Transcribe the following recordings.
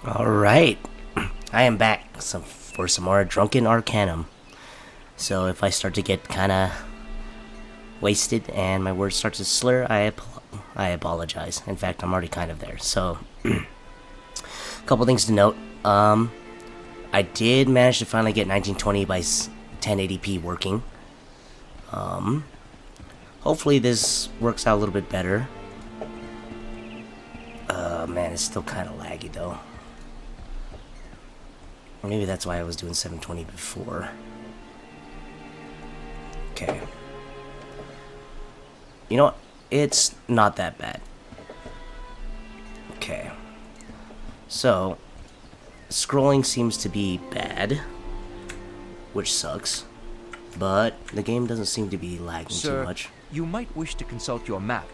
Alright, I am back for some more Drunken Arcanum. So if I start to get kinda wasted and my words start to slur, I apologize. In fact, I'm already kind of there. So, a couple things to note. I did manage to finally get 1920 by 1080p working. Hopefully this works out a little bit better. Man, it's still kind of laggy though. Maybe that's why I was doing 720 before. Okay. You know what? It's not that bad. Okay. So, scrolling seems to be bad, which sucks. But the game doesn't seem to be lagging too much. You might wish to consult your map.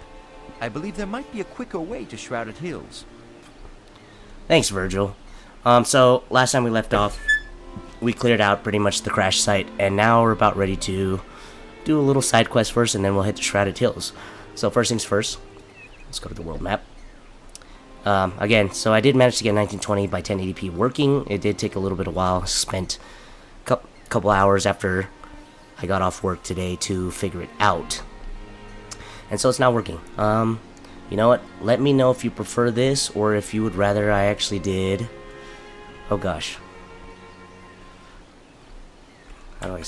I believe there might be a quicker way to Shrouded Hills. Thanks, Virgil. So last time we left off, we cleared out pretty much the crash site, and now we're about ready to do a little side quest first, and then we'll hit the Shrouded Hills. So first things first, let's go to the world map. Again, so I did manage to get 1920 by 1080p working. It did take a little bit of while. Spent a couple hours after I got off work today to figure it out. And so it's now working. You know what? Let me know if you prefer this, or if you would rather I actually did... Oh gosh. How do I...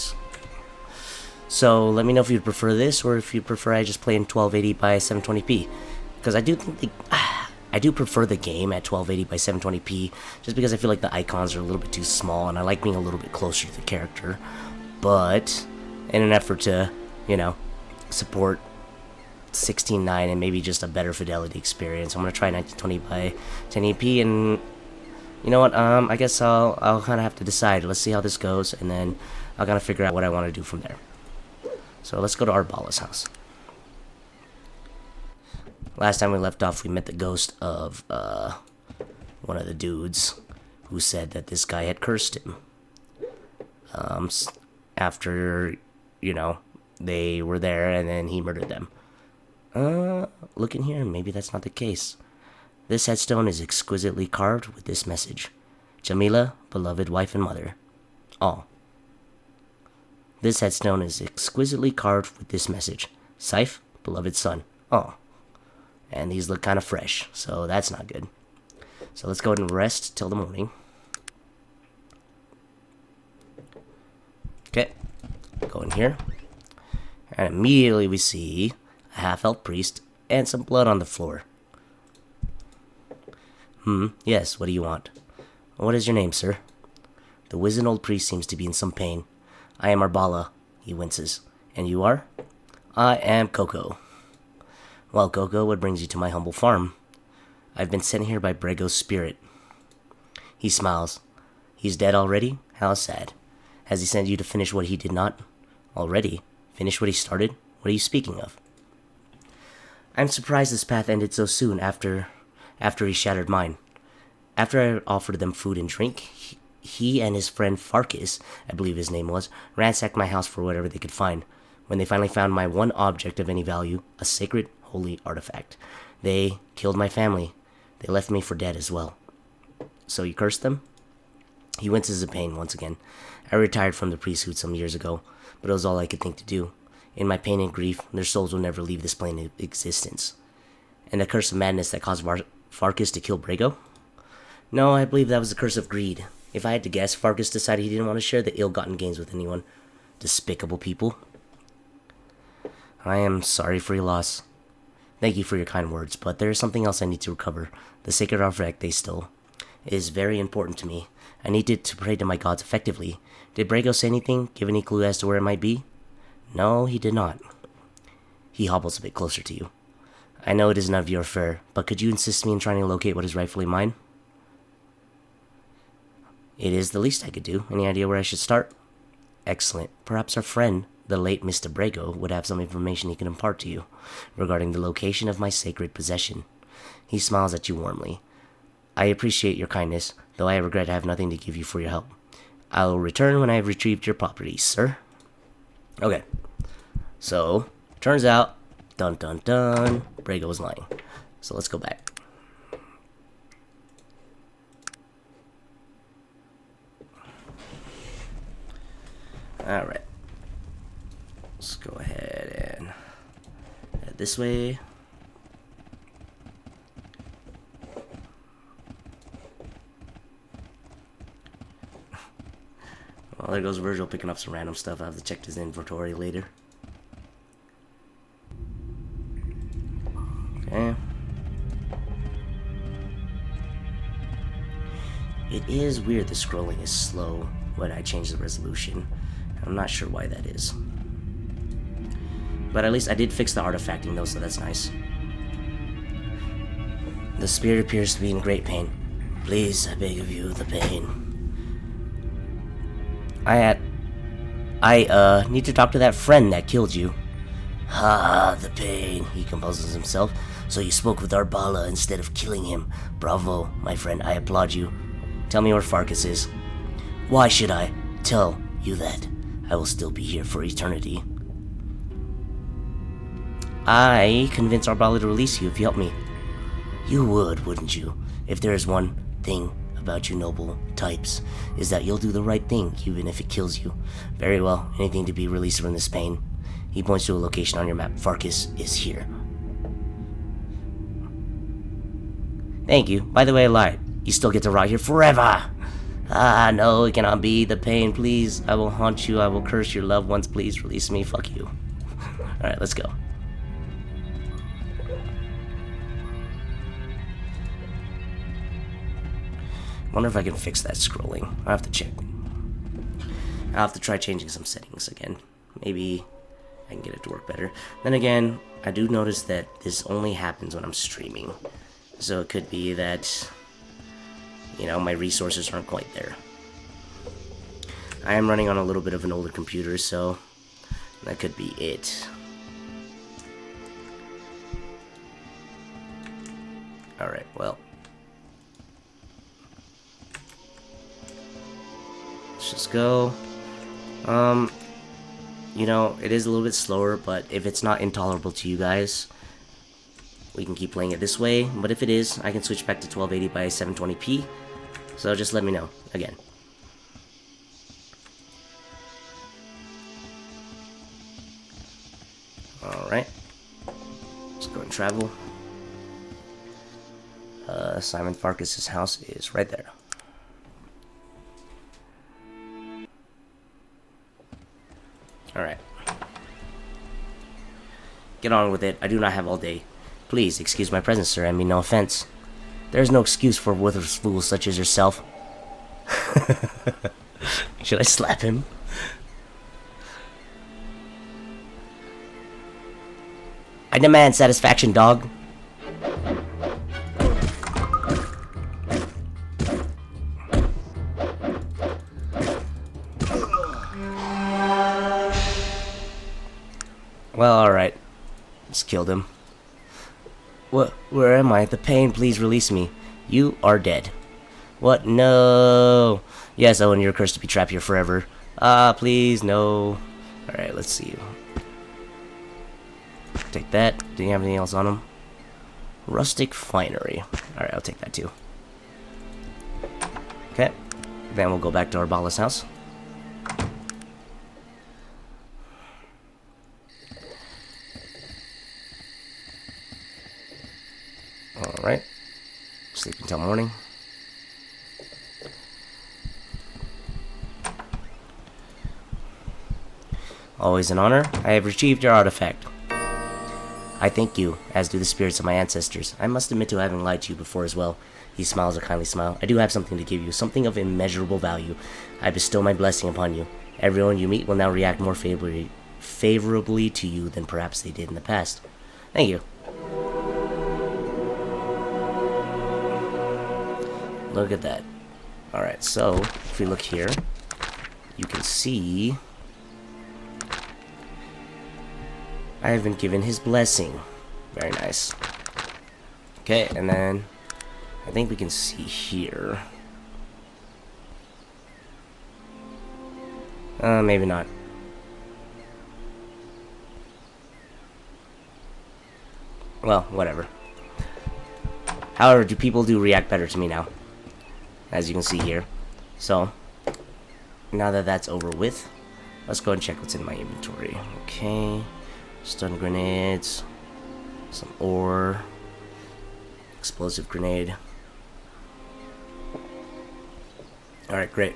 So, let me know if you'd prefer this, or if you prefer I just play in 1280 by 720p. Because I do think I do prefer the game at 1280 by 720p, just because I feel like the icons are a little bit too small, and I like being a little bit closer to the character. But, in an effort to, you know, support 16:9 and maybe just a better fidelity experience, I'm gonna try 1920 by 1080p, and you know what? I guess I'll kind of have to decide. Let's see how this goes, and then I'll kind of figure out what I want to do from there. So let's go to Arbala's house. Last time we left off, we met the ghost of one of the dudes who said that this guy had cursed him. After, you know, they were there and then he murdered them. Look in here, maybe that's not the case. This headstone is exquisitely carved with this message. Jamila, beloved wife and mother. All. This headstone is exquisitely carved with this message. Saif, beloved son. All. And these look kind of fresh, so that's not good. So let's go ahead and rest till the morning. Okay. Go in here. And immediately we see a half-elf priest and some blood on the floor. Yes, what do you want? What is your name, sir? The wizened old priest seems to be in some pain. I am Arbala, he winces. And you are? I am Coco. Well, Coco, what brings you to my humble farm? I've been sent here by Brego's spirit. He smiles. He's dead already? How sad. Has he sent you to finish what he did not? Already? Finish what he started? What are you speaking of? I'm surprised this path ended so soon after he shattered mine. After I offered them food and drink, he and his friend Farkas, I believe his name was, ransacked my house for whatever they could find. When they finally found my one object of any value, a sacred, holy artifact, they killed my family. They left me for dead as well. So you cursed them? He winces in pain once again. I retired from the priesthood some years ago, but it was all I could think to do. In my pain and grief, their souls will never leave this plane of existence. And the curse of madness that caused Farkas to kill Brego? No, I believe that was the curse of greed. If I had to guess, Farkas decided he didn't want to share the ill-gotten gains with anyone. Despicable people. I am sorry for your loss. Thank you for your kind words, but there is something else I need to recover. The sacred artifact they stole. It is very important to me. I needed to pray to my gods effectively. Did Brego say anything? Give any clue as to where it might be? No, he did not. He hobbles a bit closer to you. I know it is none of your affair, but could you assist me in trying to locate what is rightfully mine? It is the least I could do. Any idea where I should start? Excellent. Perhaps our friend, the late Mr. Brego, would have some information he can impart to you regarding the location of my sacred possession. He smiles at you warmly. I appreciate your kindness, though I regret I have nothing to give you for your help. I will return when I have retrieved your properties, sir. Okay. So, turns out, dun dun dun, Brego was lying. So let's go back. Alright. Let's go ahead and head this way. Well, there goes Virgil picking up some random stuff. I have to check his inventory later. Okay. It is weird the scrolling is slow when I change the resolution. I'm not sure why that is. But at least I did fix the artifacting though, so that's nice. The spirit appears to be in great pain. Please, I beg of you, the pain. I need to talk to that friend that killed you. Ah, the pain, he composes himself. So you spoke with Arbala instead of killing him. Bravo, my friend, I applaud you. Tell me where Farkas is. Why should I tell you that? I will still be here for eternity. I convinced Arbala to release you if you help me. You would, wouldn't you? If there is one thing about you noble types, is that you'll do the right thing, even if it kills you. Very well, anything to be released from this pain. He points to a location on your map. Farkas is here. Thank you. By the way, I lied. You still get to rot here forever. Ah, no, it cannot be. The pain, please. I will haunt you. I will curse your loved ones. Please release me. Fuck you. Alright, let's go. Wonder if I can fix that scrolling. I'll have to check. I'll have to try changing some settings again. Maybe I can get it to work better. Then again, I do notice that this only happens when I'm streaming. So it could be that, you know, my resources aren't quite there. I am running on a little bit of an older computer, so that could be it. Alright, well. Let's just go. You know, it is a little bit slower, but if it's not intolerable to you guys, we can keep playing it this way. But if it is, I can switch back to 1280 by 720p. So just let me know, again. Alright. Let's go and travel. Simon Farkas' house is right there. Alright. Get on with it. I do not have all day. Please, excuse my presence, sir. I mean no offense. There is no excuse for worthless fools such as yourself. Should I slap him? I demand satisfaction, dog. Well, alright. Just killed him. What? Where am I? The pain, please release me. You are dead. What? No. Yes, Owen, you're cursed to be trapped here forever. Ah, please, no. Alright, let's see. Take that. Do you have anything else on him? Rustic finery. Alright, I'll take that too. Okay. Then we'll go back to Arbala's house. Alright. Sleep until morning. Always an honor. I have retrieved your artifact. I thank you, as do the spirits of my ancestors. I must admit to having lied to you before as well. He smiles a kindly smile. I do have something to give you, something of immeasurable value. I bestow my blessing upon you. Everyone you meet will now react more favorably to you than perhaps they did in the past. Thank you. Look at that. Alright, so, if we look here, you can see I have been given his blessing. Very nice. Okay, and then I think we can see here. Maybe not. Well, whatever. However, people do react better to me now, as you can see here. So, now that that's over with, Let's go and check what's in my inventory. Okay. Stun grenades. Some ore. Explosive grenade. Alright, great.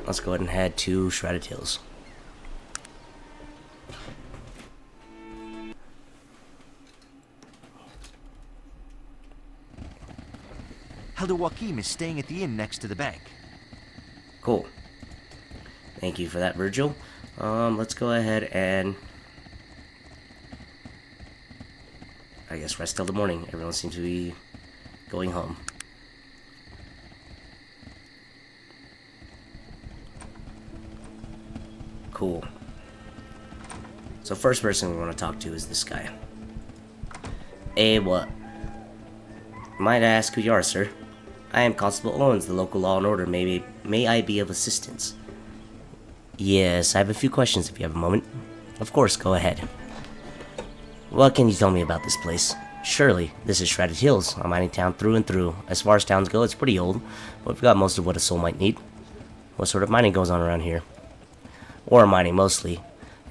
Let's go ahead and head to Shrouded Hills. Elder Joachim is staying at the inn next to the bank. Cool. Thank you for that, Virgil. Let's go ahead and I guess rest till the morning. Everyone seems to be going home. Cool. So first person we want to talk to is this guy. Hey, what? Might I ask who you are, sir? I am Constable Owens, the local law and order. May I be of assistance? Yes, I have a few questions if you have a moment. Of course, go ahead. What can you tell me about this place? Surely, this is Shrouded Hills, a mining town through and through. As far as towns go, it's pretty old, but we've got most of what a soul might need. What sort of mining goes on around here? Ore mining, mostly,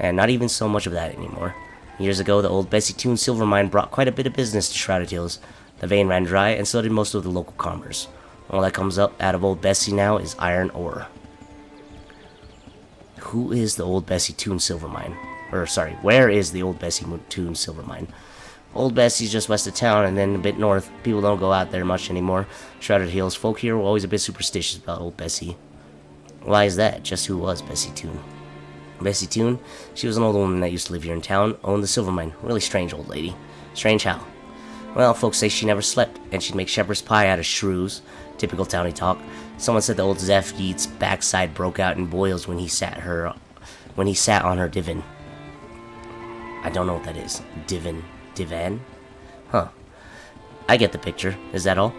and not even so much of that anymore. Years ago, the old Bessie Toon silver mine brought quite a bit of business to Shrouded Hills. The vein ran dry, and so did most of the local commerce. All that comes up out of old Bessie now is iron ore. Who is the old Bessie Toon silver mine? Or, sorry, where is the old Bessie Toon silver mine? Old Bessie's just west of town, and then a bit north. People don't go out there much anymore. Shrouded Hills folk here were always a bit superstitious about old Bessie. Why is that? Just who was Bessie Toon? Bessie Toon? She was an old woman that used to live here in town, owned the silver mine. Really strange old lady. Strange how? Well, folks say she never slept, and she'd make shepherd's pie out of shrews. Typical towny talk. Someone said the old Zeph Yeat's backside broke out in boils when he sat on her divan. I don't know what that is. Divan? Huh. I get the picture. Is that all?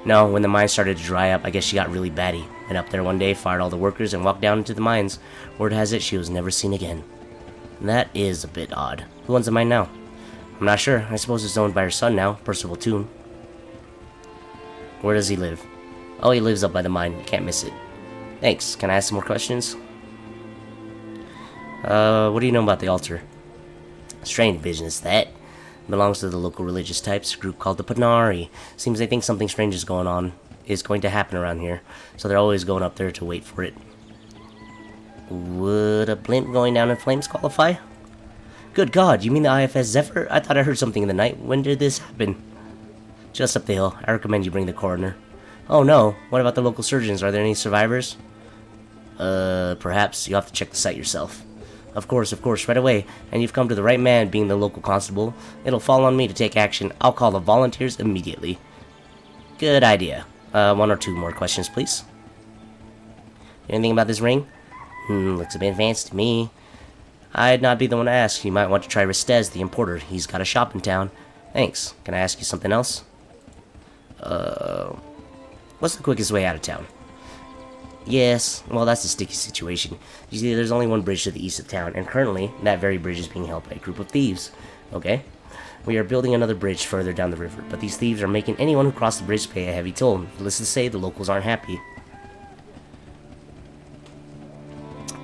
No, when the mine started to dry up, I guess she got really batty. Went up there one day, fired all the workers, and walked down into the mines. Word has it, she was never seen again. That is a bit odd. Who owns the mine now? I'm not sure. I suppose it's owned by her son now, Percival Toon. Where does he live? Oh, he lives up by the mine. Can't miss it. Thanks. Can I ask some more questions? What do you know about the altar? Strange business, that. Belongs to the local religious types, a group called the Panari. Seems they think something strange is going to happen around here, so they're always going up there to wait for it. Would a blimp going down in flames qualify? Good God, you mean the IFS Zephyr? I thought I heard something in the night. When did this happen? Just up the hill. I recommend you bring the coroner. Oh no, what about the local surgeons? Are there any survivors? Perhaps. You'll have to check the site yourself. Of course, right away. And you've come to the right man, being the local constable. It'll fall on me to take action. I'll call the volunteers immediately. Good idea. One or two more questions, please. Anything about this ring? Looks a bit fancy to me. I'd not be the one to ask. You might want to try Ristez, the importer. He's got a shop in town. Thanks. Can I ask you something else? What's the quickest way out of town? Yes, well, that's a sticky situation. You see, there's only one bridge to the east of town, and currently, that very bridge is being held by a group of thieves. Okay? We are building another bridge further down the river, but these thieves are making anyone who crosses the bridge pay a heavy toll. Needless to say, the locals aren't happy.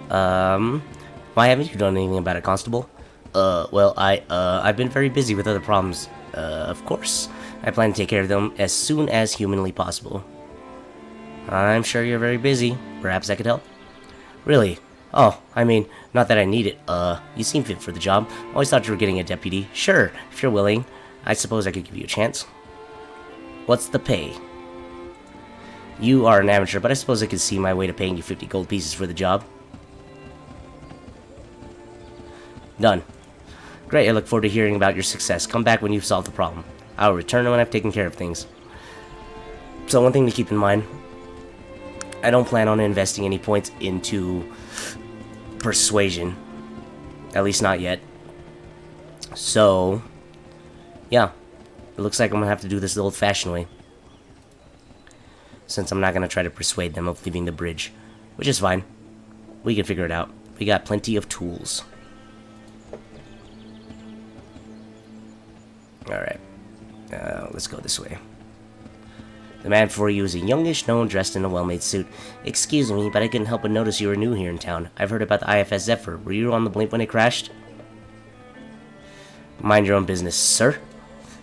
Why haven't you done anything about it, Constable? Well, I've been very busy with other problems. Of course. I plan to take care of them as soon as humanly possible. I'm sure you're very busy. Perhaps I could help? Really? Oh, I mean, not that I need it. You seem fit for the job. Always thought you were getting a deputy. Sure, if you're willing. I suppose I could give you a chance. What's the pay? You are an amateur, but I suppose I could see my way to paying you 50 gold pieces for the job. Done. Great, I look forward to hearing about your success. Come back when you've solved the problem. I'll return when I've taken care of things. So one thing to keep in mind, I don't plan on investing any points into persuasion. At least not yet. So, yeah. It looks like I'm going to have to do this the old-fashioned way. Since I'm not going to try to persuade them of leaving the bridge. Which is fine. We can figure it out. We got plenty of tools. Alright. Let's go this way. The man before you is a youngish gnome dressed in a well-made suit. Excuse me, but I couldn't help but notice you were new here in town. I've heard about the IFS Zephyr. Were you on the blimp when it crashed? Mind your own business, sir.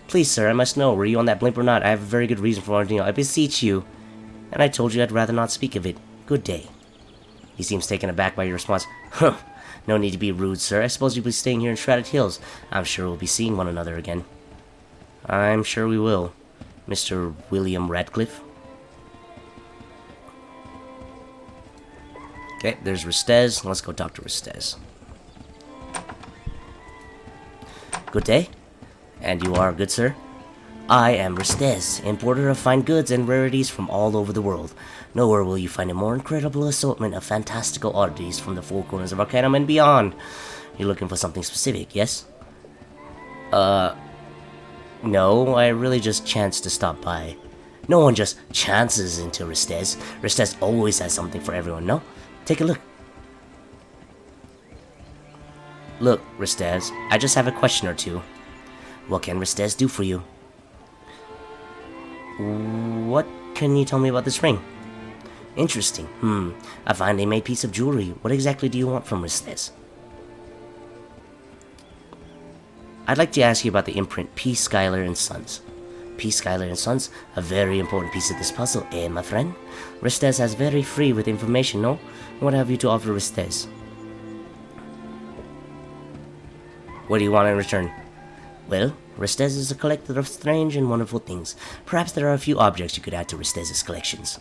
Please, sir, I must know. Were you on that blimp or not? I have a very good reason for wanting to know. I beseech you. And I told you I'd rather not speak of it. Good day. He seems taken aback by your response. Huh. No need to be rude, sir. I suppose you'll be staying here in Shrouded Hills. I'm sure we'll be seeing one another again. I'm sure we will, Mr. William Radcliffe. Okay, there's Ristez. Let's go talk to Ristez. Good day. And you are, good sir? I am Ristez, importer of fine goods and rarities from all over the world. Nowhere will you find a more incredible assortment of fantastical oddities from the four corners of Arcanum and beyond. You're looking for something specific, yes? No, I really just chanced to stop by. No one just chances into Ristez. Ristez always has something for everyone, no? Take a look. Look, Ristez, I just have a question or two. What can Ristez do for you? What can you tell me about this ring? Interesting. A finely made piece of jewelry. What exactly do you want from Ristez? I'd like to ask you about the imprint P. Schuyler and Sons. P. Schuyler and Sons, a very important piece of this puzzle, eh, my friend? Ristez has very free with information, no? What have you to offer Ristez? What do you want in return? Well, Ristez is a collector of strange and wonderful things. Perhaps there are a few objects you could add to Ristez's collections.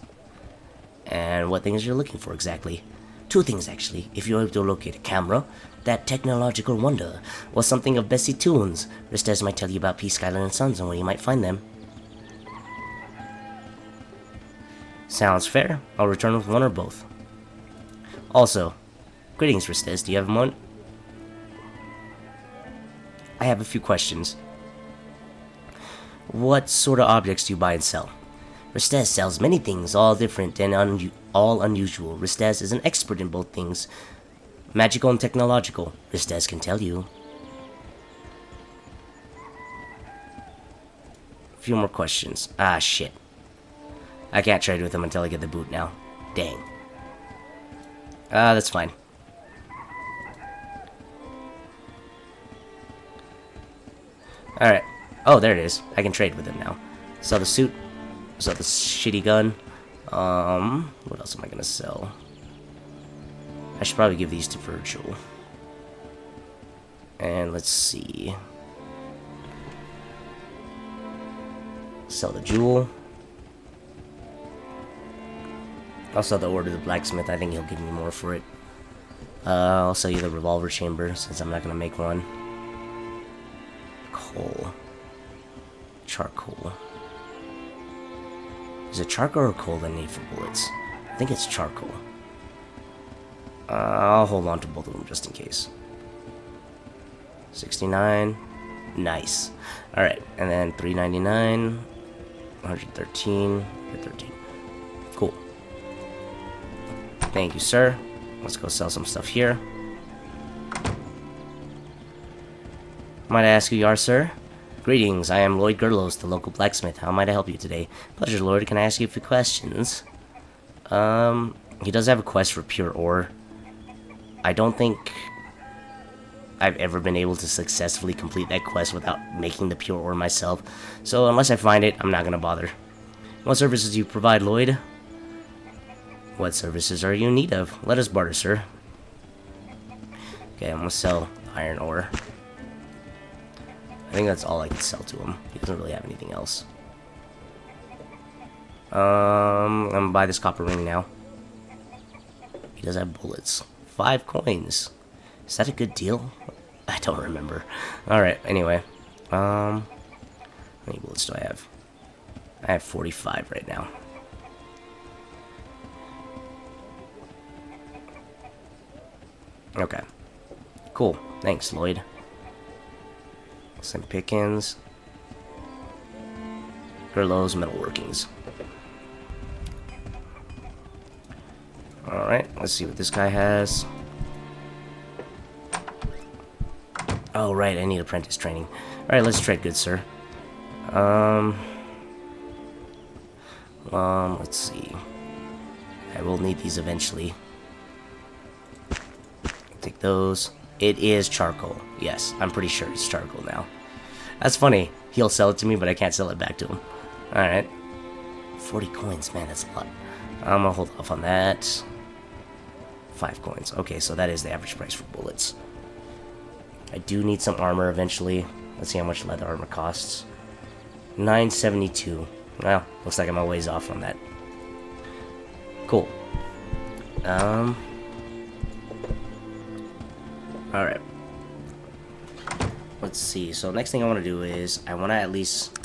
And what things you're looking for exactly? Two things, actually. If you're able to locate a camera, that technological wonder, or something of Bessie Toons, Ristez might tell you about P. Schuyler and Sons and where you might find them. Sounds fair. I'll return with one or both. Also, greetings, Ristez. Do you have a moment? I have a few questions. What sort of objects do you buy and sell? Ristez sells many things, all different and all unusual. Ristez is an expert in both things, magical and technological. Ristez can tell you. A few more questions. Ah, shit. I can't trade with him until I get the boot now. Dang. That's fine. Alright. Oh, there it is. I can trade with him now. Sell the suit. Sell the shitty gun. What else am I gonna sell? I should probably give these to Virgil. And let's see. Sell the jewel. I'll sell the ore to the blacksmith. I think he'll give me more for it. I'll sell you the revolver chamber, since I'm not gonna make one. Coal. Charcoal. Is it charcoal or coal that I need for bullets? I think it's charcoal. I'll hold on to both of them just in case. 69. Nice. Alright, and then 399. 113. 13. Cool. Thank you, sir. Let's go sell some stuff here. Might I ask who you are, sir? Greetings, I am Lloyd Gerlos, the local blacksmith. How might I help you today? Pleasure, Lord. Can I ask you a few questions? He does have a quest for pure ore. I don't think I've ever been able to successfully complete that quest without making the pure ore myself. So unless I find it, I'm not gonna bother. What services do you provide, Lloyd? What services are you in need of? Let us barter, sir. Okay, I'm gonna sell iron ore. I think that's all I can sell to him. He doesn't really have anything else. I'm gonna buy this copper ring now. He does have bullets. 5 coins. Is that a good deal? I don't remember. Alright, anyway. How many bullets do I have? I have 45 right now. Okay. Cool. Thanks, Lloyd. Some pickings. Gerlo's metalworkings. Alright, let's see what this guy has. Oh, right, I need apprentice training. Alright, let's trade good, sir. Let's see. I will need these eventually. Take those. It is charcoal. Yes, I'm pretty sure it's charcoal now. That's funny. He'll sell it to me, but I can't sell it back to him. Alright. 40 coins. Man, that's a lot. I'm gonna hold off on that. 5 coins. Okay, so that is the average price for bullets. I do need some armor eventually. Let's see how much leather armor costs. 972. Well, looks like I'm a ways off on that. Cool. Alright. Let's see. So next thing I want to do is I want to at least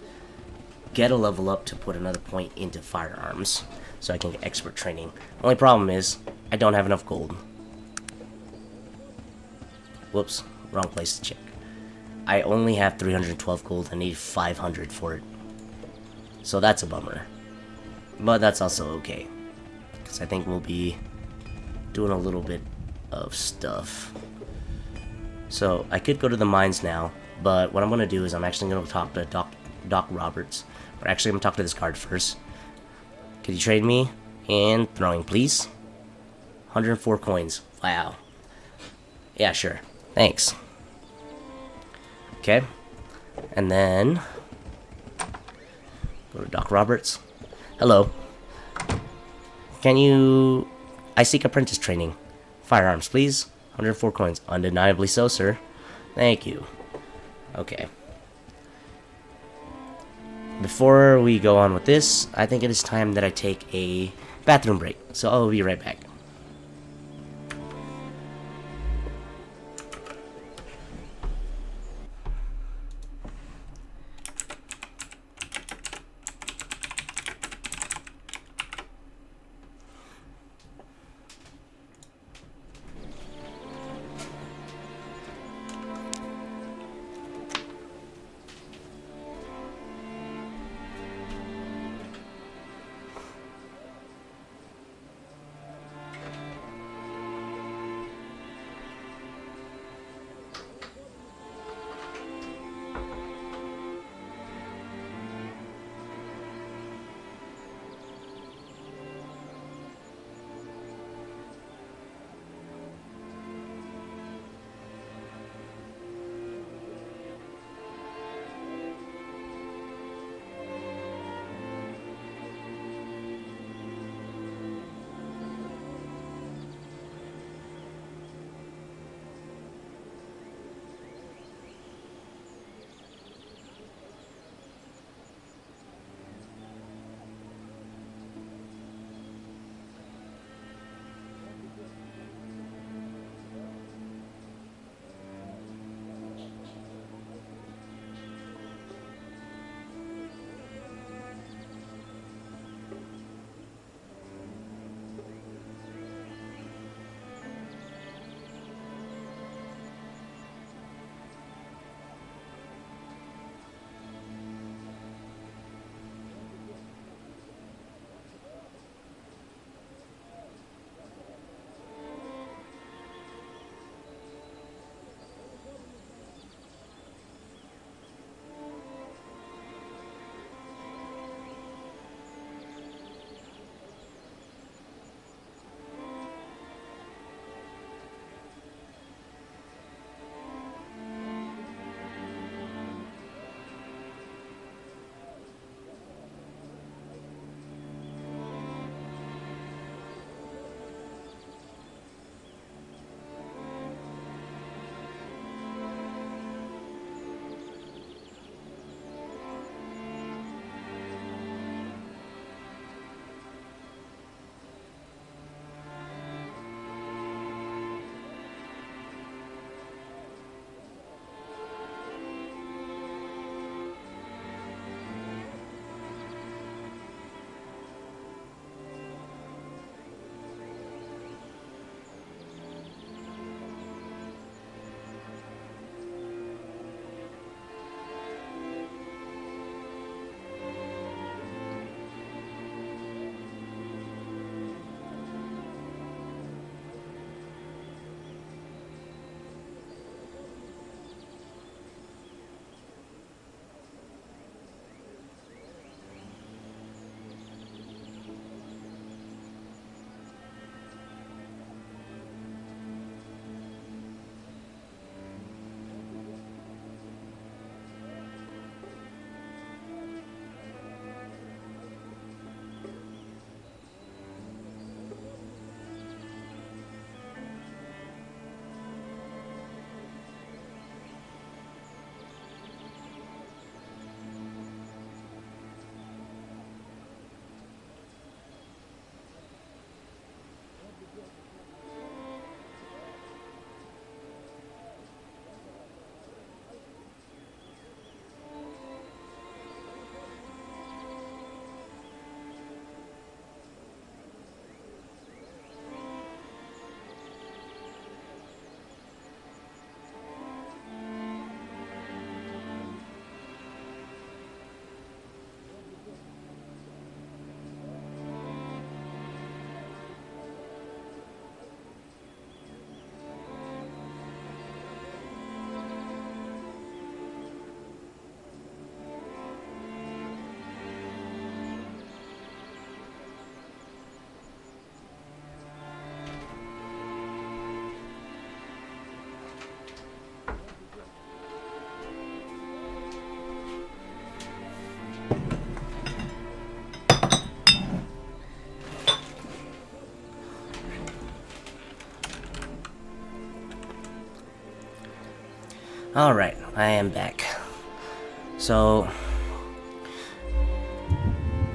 get a level up to put another point into firearms so I can get expert training. Only problem is I don't have enough gold. Whoops. Wrong place to check. I only have 312 gold. I need 500 for it. So that's a bummer. But that's also okay. Because I think we'll be doing a little bit of stuff. So I could go to the mines now. But what I'm going to do is I'm actually going to talk to Doc Roberts. But actually I'm going to talk to this guard first. Could you trade me in throwing, please? 104 coins. Wow. Yeah, sure. Thanks. Okay. And then go to Doc Roberts. Hello. Can you... I seek apprentice training. Firearms, please. 104 coins. Undeniably so, sir. Thank you. Okay. Before we go on with this, I think it is time that I take a bathroom break. So I'll be right back. Alright, I am back. So,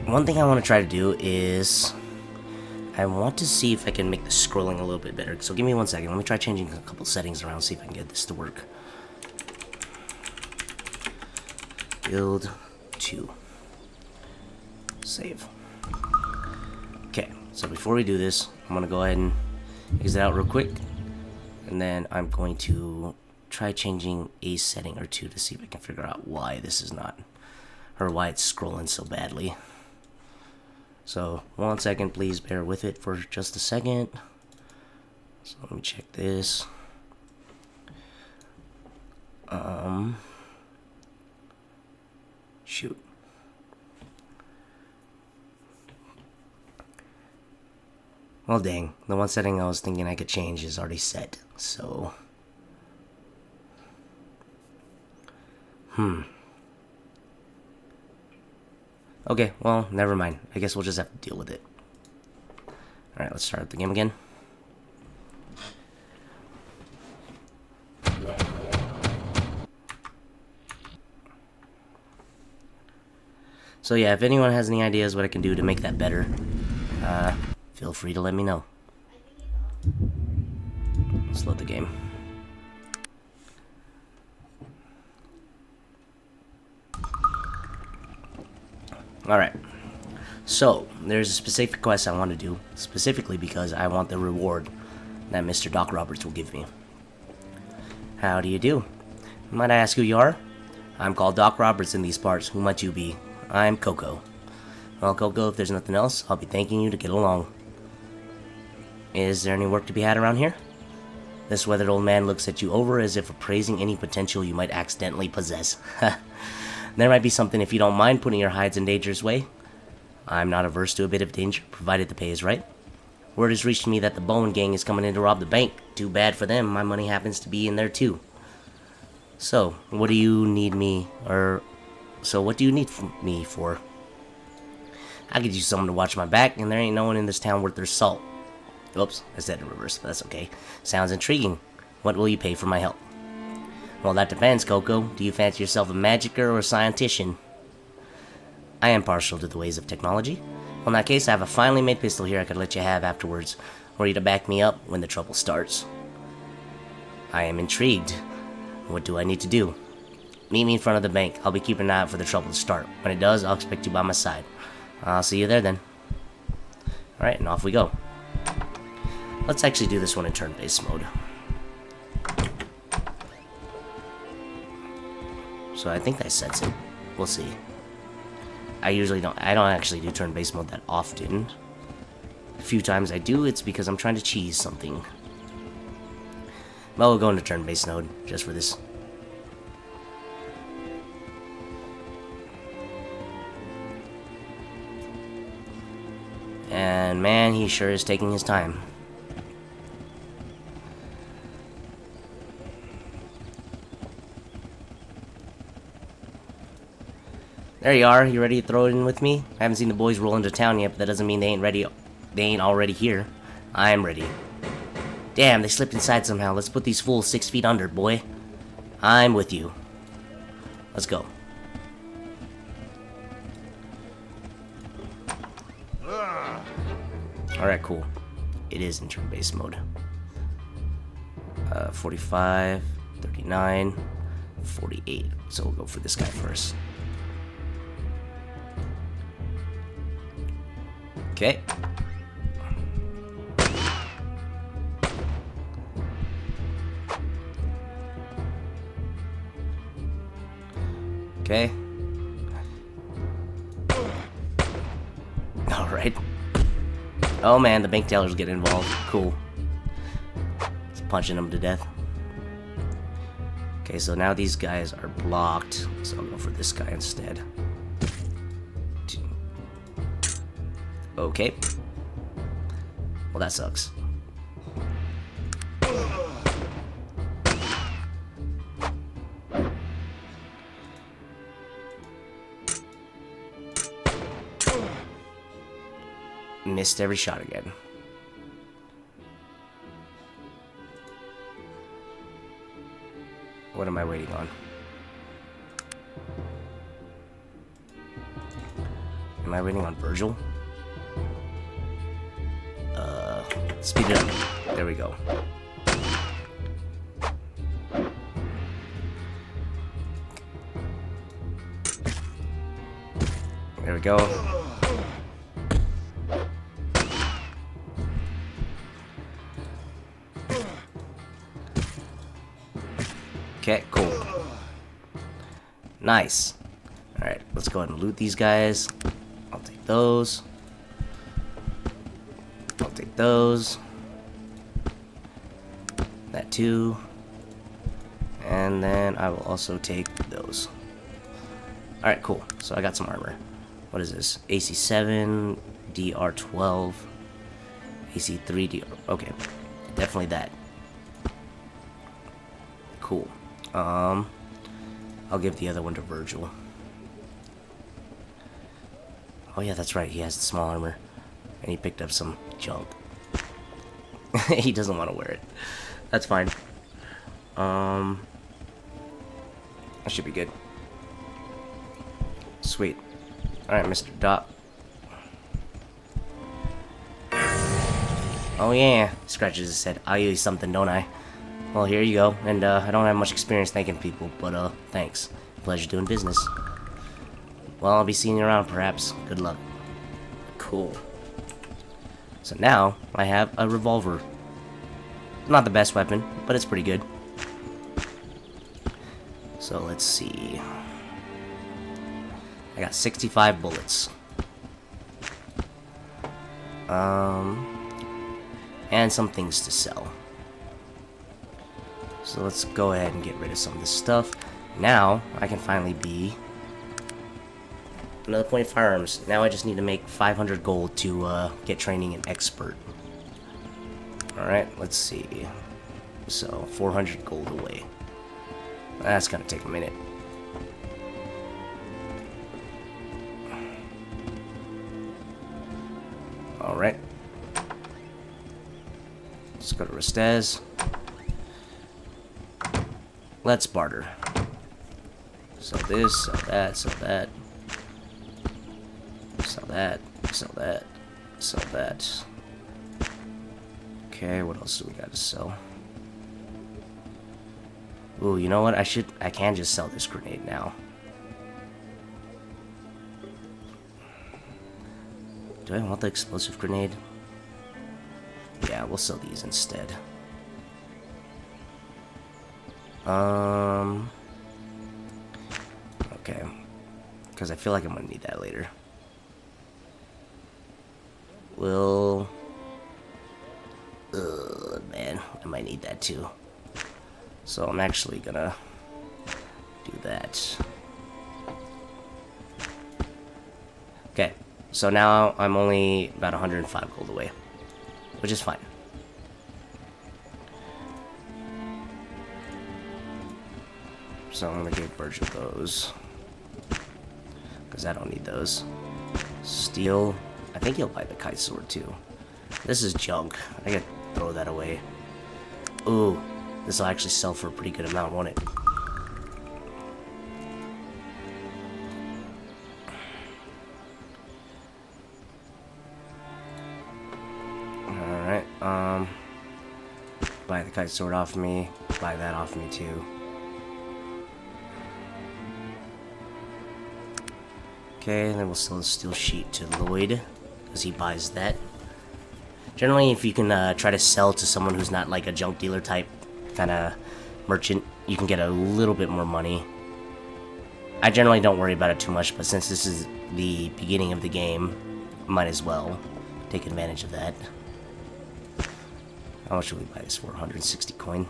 one thing I want to try to do is I want to see if I can make the scrolling a little bit better. So give me 1 second. Let me try changing a couple settings around, see if I can get this to work. Build 2. Save. Okay, so before we do this, I'm going to go ahead and exit out real quick. And then I'm going to try changing a setting or two to see if I can figure out why this is not, or why it's scrolling so badly. So 1 second, please bear with it for just a second. So let me check this. Shoot. Well, dang. The one setting I was thinking I could change is already set, so... Okay, well, never mind. I guess we'll just have to deal with it. Alright, let's start the game again. So yeah, if anyone has any ideas what I can do to make that better, feel free to let me know. Let's load the game. Alright, so there's a specific quest I want to do, specifically because I want the reward that Mr. Doc Roberts will give me. How do you do? Might I ask who you are? I'm called Doc Roberts in these parts. Who might you be? I'm Coco. Well, Coco, if there's nothing else, I'll be thanking you to get along. Is there any work to be had around here? This weathered old man looks at you over as if appraising any potential you might accidentally possess. There might be something if you don't mind putting your hides in danger's way. I'm not averse to a bit of danger, provided the pay is right. Word has reached me that the Bowen gang is coming in to rob the bank. Too bad for them, my money happens to be in there too. So, what do you need me, what do you need me for? I could use someone to watch my back, and there ain't no one in this town worth their salt. Oops, I said in reverse, but that's okay. Sounds intriguing. What will you pay for my help? Well, that depends, Coco. Do you fancy yourself a magicier or a scientician? I am partial to the ways of technology. Well, in that case, I have a finely made pistol here I could let you have afterwards, or you to back me up when the trouble starts. I am intrigued. What do I need to do? Meet me in front of the bank. I'll be keeping an eye out for the trouble to start. When it does, I'll expect you by my side. I'll see you there then. Alright, and off we go. Let's actually do this one in turn-based mode. So I think that sets it. We'll see. I don't actually do turn-based mode that often. A few times I do, it's because I'm trying to cheese something. But we'll go into turn-based mode, just for this. And man, he sure is taking his time. There you are. You ready to throw it in with me? I haven't seen the boys roll into town yet, but that doesn't mean they ain't ready. They ain't already here. I'm ready. Damn, they slipped inside somehow. Let's put these fools 6 feet under, boy. I'm with you. Let's go. Alright, cool. It is in turn-based mode. 45, 39, 48. So we'll go for this guy first. Okay. Okay. Alright. Oh man, the bank tellers get involved. Cool. Just punching them to death. Okay, so now these guys are blocked. So I'll go for this guy instead. Okay. Well, that sucks. Missed every shot again. What am I waiting on? Am I waiting on Virgil? Speed it up. There we go. There we go. Okay, cool. Nice. Alright, let's go ahead and loot these guys. I'll take those. I'll take those. That too. And then I will also take those. Alright, cool. So I got some armor. What is this? AC7, DR12, AC3, DR... Okay. Definitely that. Cool. I'll give the other one to Virgil. Oh yeah, that's right. He has the small armor. And he picked up some junk. He doesn't want to wear it. That's fine. That should be good. Sweet. Alright, Mr. Doc. Oh yeah. Scratches his head. I owe you something, don't I? Well, here you go. And I don't have much experience thanking people, but thanks. Pleasure doing business. Well, I'll be seeing you around, perhaps. Good luck. Cool. So now, I have a revolver. Not the best weapon, but it's pretty good. So, let's see. I got 65 bullets. And some things to sell. So let's go ahead and get rid of some of this stuff. Now, I can finally be another point of firearms. Now I just need to make 500 gold to get training in expert. Alright, let's see. So, 400 gold away. That's gonna take a minute. Alright. Let's go to Restez. Let's barter. Sell this, sell that, sell that. Sell that, sell that, sell that. Okay, what else do we got to sell? Ooh, you know what? I can just sell this grenade now. Do I want the explosive grenade? Yeah, we'll sell these instead. Okay. Because I feel like I'm gonna need that later. Well... man, I might need that too. So I'm actually gonna do that. Okay, so now I'm only about 105 gold away, which is fine. So I'm gonna give Virgil those, because I don't need those. Steel, I think he'll buy the kite sword too. This is junk. I gotta throw that away. Ooh, this will actually sell for a pretty good amount, won't it? Alright, buy the kite sword off me, buy that off me too. Okay, and then we'll sell the steel sheet to Lloyd, because he buys that. Generally, if you can try to sell to someone who's not like a junk dealer type kind of merchant, you can get a little bit more money. I generally don't worry about it too much, but since this is the beginning of the game, might as well take advantage of that. How much should we buy this for? 160 coin?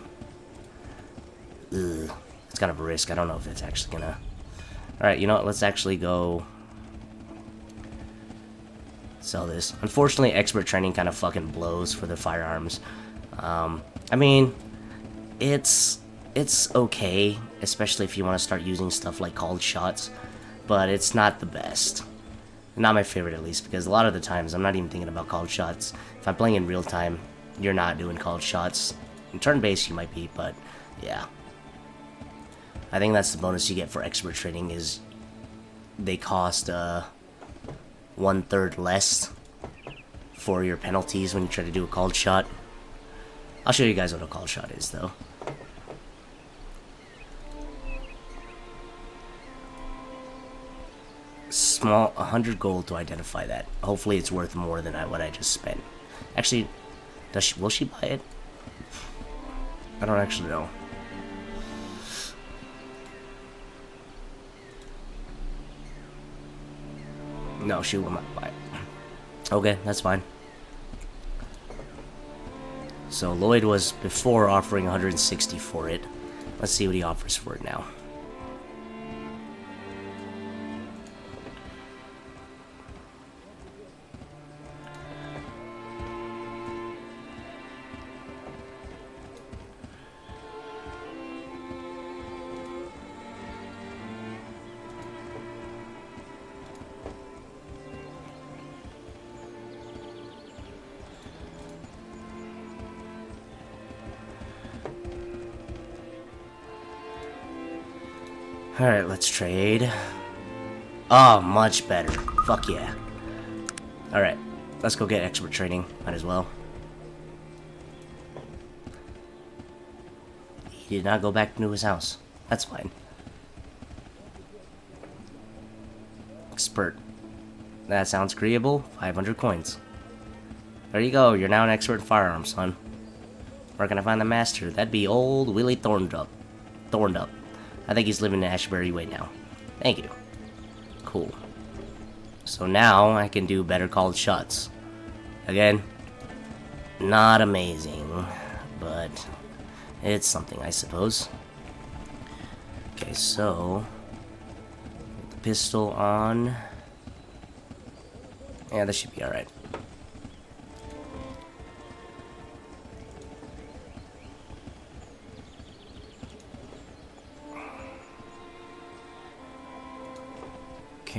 Ugh, it's kind of a risk. I don't know if it's actually gonna... Alright, you know what? Let's actually go... sell this. Unfortunately, expert training kind of fucking blows for the firearms. I mean, it's okay, especially if you want to start using stuff like called shots, but it's not the best. Not my favorite, at least, because a lot of the times I'm not even thinking about called shots. If I'm playing in real time, you're not doing called shots. In turn-based, you might be, but yeah. I think that's the bonus you get for expert training, is they cost 1/3 less for your penalties when you try to do a called shot. I'll show you guys what a called shot is, though. Small, 100 gold to identify that. Hopefully it's worth more than what I just spent. Actually, will she buy it? I don't actually know. No, she will not buy it. Okay, that's fine. So Lloyd was before offering 160 for it. Let's see what he offers for it now. Alright, let's trade. Oh, much better. Fuck yeah. Alright, let's go get expert training. Might as well. He did not go back into his house. That's fine. Expert. That sounds agreeable. 500 coins. There you go. You're now an expert in firearms, son. Where can I find the master? That'd be old Willie Thorndup. I think he's living in Ashbury Way now. Thank you. Cool. So now I can do better called shots. Again, not amazing, but it's something, I suppose. Okay, so the pistol on. Yeah, this should be alright.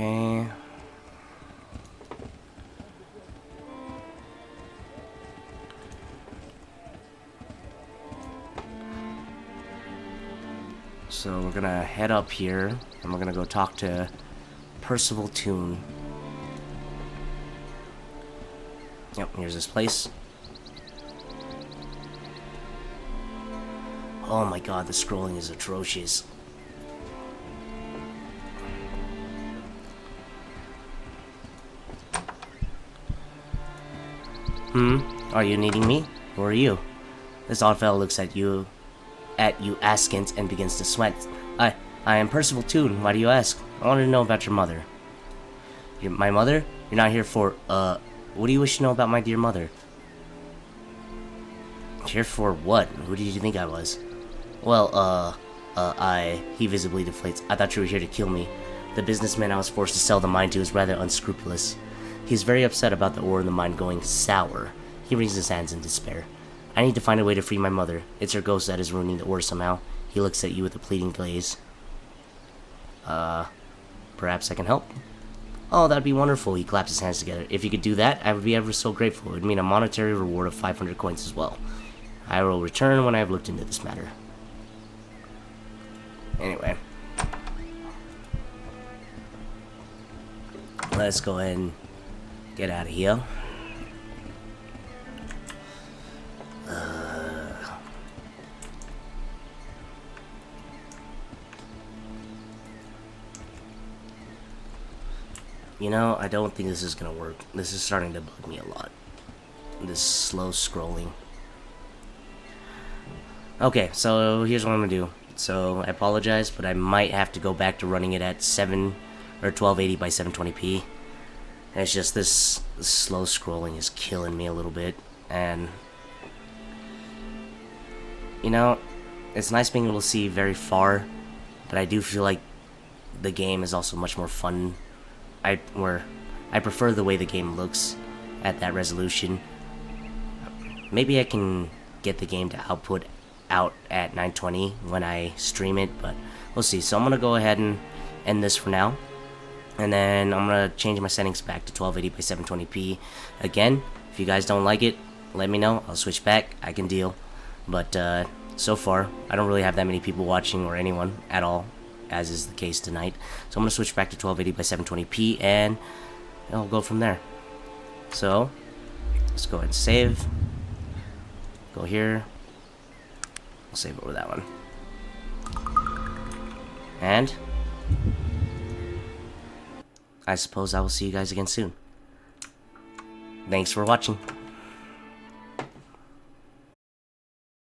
Okay. So we're gonna head up here, and we're gonna go talk to Percival Toon. Yep, here's this place. Oh my god, the scrolling is atrocious. Are you needing me? Who are you? This odd fellow looks at you askance and begins to sweat. I am Percival Toon. Why do you ask? I wanted to know about your mother. My mother? You're not here for, what do you wish to know about my dear mother? Here for what? Who did you think I was? Well, he visibly deflates. I thought you were here to kill me. The businessman I was forced to sell the mine to is rather unscrupulous. He is very upset about the ore in the mine going sour. He wrings his hands in despair. I need to find a way to free my mother. It's her ghost that is ruining the ore somehow. He looks at you with a pleading gaze. Perhaps I can help? Oh, that'd be wonderful. He claps his hands together. If you could do that, I would be ever so grateful. It would mean a monetary reward of 500 coins as well. I will return when I have looked into this matter. Anyway. Let's go ahead and get out of here. You know, I don't think this is gonna work. This is starting to bug me a lot. This slow scrolling. Okay, so here's what I'm gonna do. So I apologize, but I might have to go back to running it at 1280 by 720p. And it's just this slow scrolling is killing me a little bit, and you know, it's nice being able to see very far, but I do feel like the game is also much more fun. I prefer the way the game looks at that resolution. Maybe I can get the game to output out at 920 when I stream it, but we'll see. So I'm gonna go ahead and end this for now, and then I'm gonna change my settings back to 1280 by 720p again. If you guys don't like it, let me know. I'll switch back. I can deal. But so far, I don't really have that many people watching or anyone at all, as is the case tonight. So I'm going to switch back to 1280 by 720p, and I'll go from there. So, let's go ahead and save. Go here. We'll save over that one. And I suppose I will see you guys again soon. Thanks for watching.